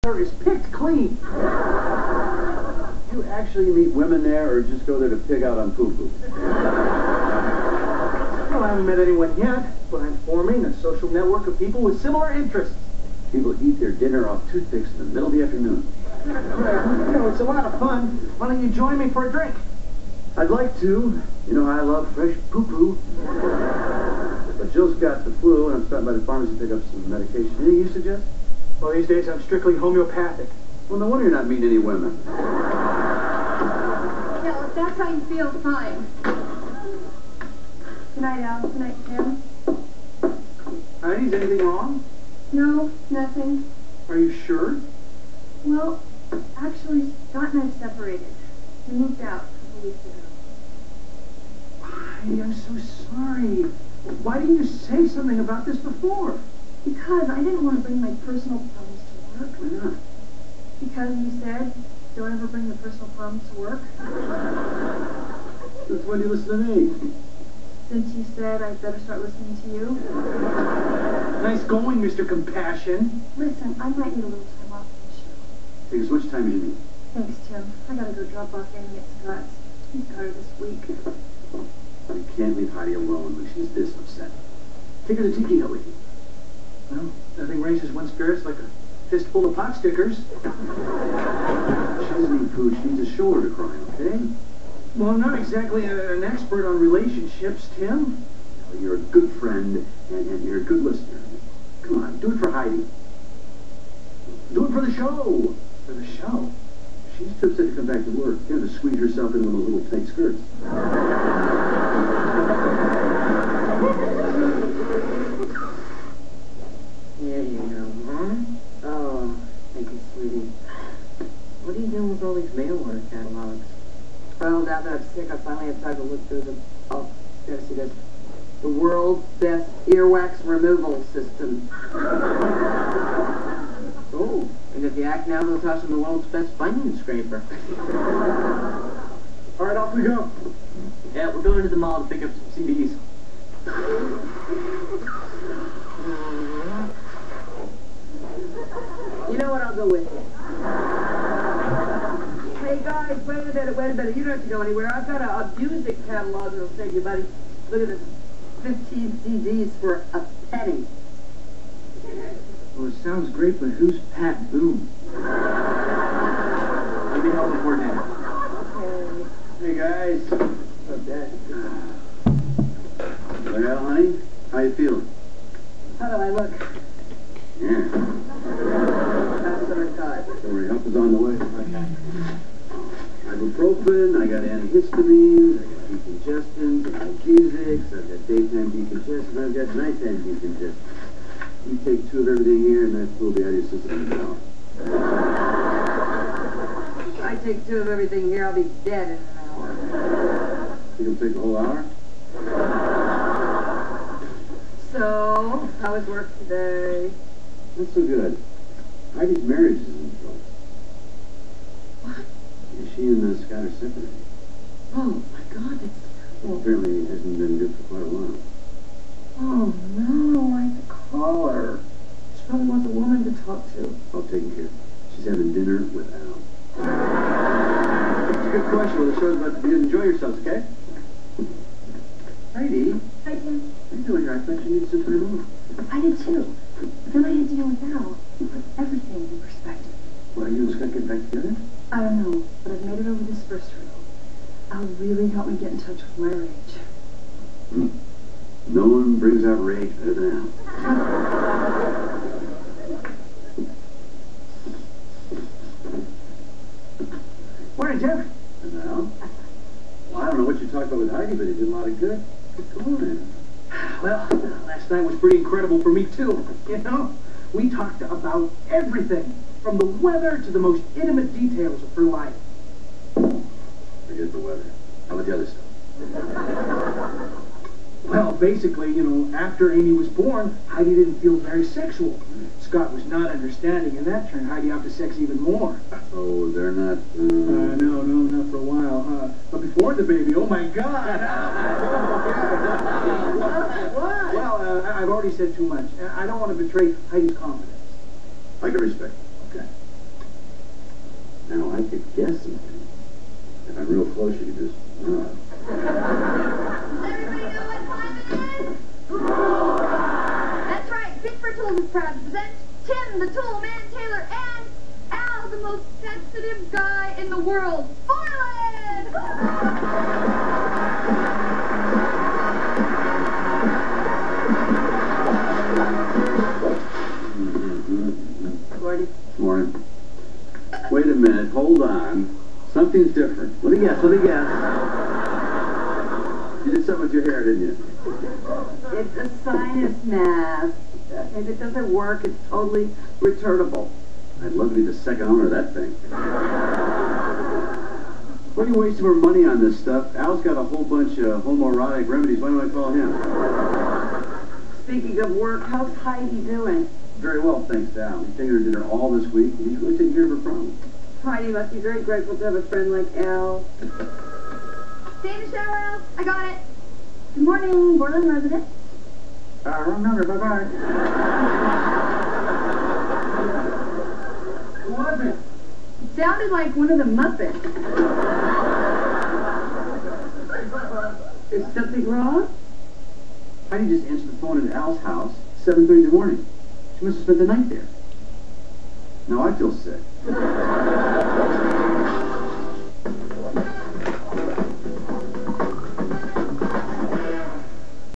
is picked clean. Do you actually meet women there, or just go there to pig out on poo-poo? Well, I haven't met anyone yet, but I'm forming a social network of people with similar interests. People eat their dinner off toothpicks in the middle of the afternoon. Well, it's a lot of fun. Why don't you join me for a drink? I'd like to. You know I love fresh poo-poo. But Jill's got the flu, and I'm stopping by the pharmacy to pick up some medication. Anything you suggest? Well, these days I'm strictly homeopathic. Well, no wonder you're not meeting any women. Yeah, if that's how you feel, fine. Good night, Al. Good night, Tim. Heidi, is anything wrong? No, nothing. Are you sure? Well, actually, Scott and I separated. We moved out a couple weeks ago. Heidi, I'm so sorry. Why didn't you say something about this before? Because I didn't want to bring my personal problems to work. Why not? Because you said, don't ever bring the personal problems to work. Since when do you listen to me? Since you said I'd better start listening to you. Nice going, Mr. Compassion. Listen, I might need a little time off from the show. Take as much time as you need. Thanks, Tim. I gotta go drop off Annie at Scott's. He's got her this week. You can't leave Heidi alone when she's this upset. Take her to Tiki Hut with you. Well, nothing raises one's spirits like a fistful of pot stickers. She doesn't need food, she needs a shoulder to cry on, okay? Well, I'm not exactly an expert on relationships, Tim. Well, you're a good friend, and you're a good listener. Come on, do it for Heidi. Do it for the show. For the show. She's too upset to come back to work. You have to squeeze herself in one of those little tight skirts. Here you go, Mom. Oh, thank you, sweetie. What are you doing with all these mail order catalogs? Well, now that I'm sick, I finally have time to look through them. Oh, gotta see this. The world's best earwax removal system. Oh, and if you act now, they'll toss in the world's best bunion scraper. All right, off we go. Yeah, we're going to the mall to pick up some CDs. You know what? I'll go with you. Hey guys, wait a minute. You don't have to go anywhere. I've got a music catalog that'll save you, buddy. Look at this. 15 CDs for a penny. Well, it sounds great, but who's Pat Boone? I'll be home before dinner. Hey, guys. What's up, Dad? Well, honey, how you feeling? How do I look? Yeah. That's what I thought. Don't worry, help is on the way. Ibuprofen, I got antihistamines, I got decongestants, I got G6, I've got daytime decongestant, I've got nighttime decongestant. You take 2 of everything here, and that will be out of your system in an hour. I take 2 of everything here, I'll be dead in an hour. You can take the whole hour? So, how was work today? Not so good. Heidi's marriage is in trouble. What? Yeah, she and Scott are separated. Oh my God, that's... Well, apparently it hasn't been good for quite a while. Oh no, I have to call her. She probably wants a woman to talk to. All taken care of. She's having dinner with Al. It's a good question. Well, the show's about to begin. Enjoy yourselves, okay? Heidi, Hi, Tim. what are you doing here? I thought you needed some time off. I did too. But then I had to deal with Al. He put everything in perspective. Well, are you and Scott getting back together? I don't know, but I've made it over this first hurdle. Al really helped me get in touch with my rage. No one brings out rage better than Al. Morning, Jeff. And Al? Well, I don't know what you talked about with Heidi, but it did a lot of good. Come on, man. Well, last night was pretty incredible for me, too. You know? We talked about everything, from the weather to the most intimate details of her life. Forget the weather. How about the other stuff? Well, basically, you know, after Amy was born, Heidi didn't feel very sexual. Scott was not understanding, and that turned Heidi out to sex even more. Oh, they're not... No, not for a while, huh? But before the baby, oh my God! What? Well, I've already said too much. I don't want to betray Heidi's confidence. I can respect. Okay. guess something. If I'm real close, you can just nod. Everybody know what time it is? That's right, Pittsburgh Tools is proud to present Tim, the Tool Man Taylor, and Al, the most sensitive guy in the world, Foreland! Gordy. Morning. Wait a minute, hold on. Something's different. Let me guess. You did something with your hair, didn't you? It's a sinus mask. If it doesn't work, it's totally returnable. I'd love to be the second owner of that thing. Why are you wasting more money on this stuff? Al's got a whole bunch of homoerotic remedies. Why don't I call him? Speaking of work, how's Heidi doing? Very well, thanks to Al. He's taking her to dinner all this week, and he's really taking care of her problems. Heidi must be very grateful to have a friend like Al. Stay in the shower, Al. I got it. Good morning, Borland resident. Wrong number, bye-bye. Who was it? It sounded like one of the Muppets. Is something wrong? Heidi just answered the phone at Al's house, 7:30 in the morning. She must have spent the night there. Now I feel sick.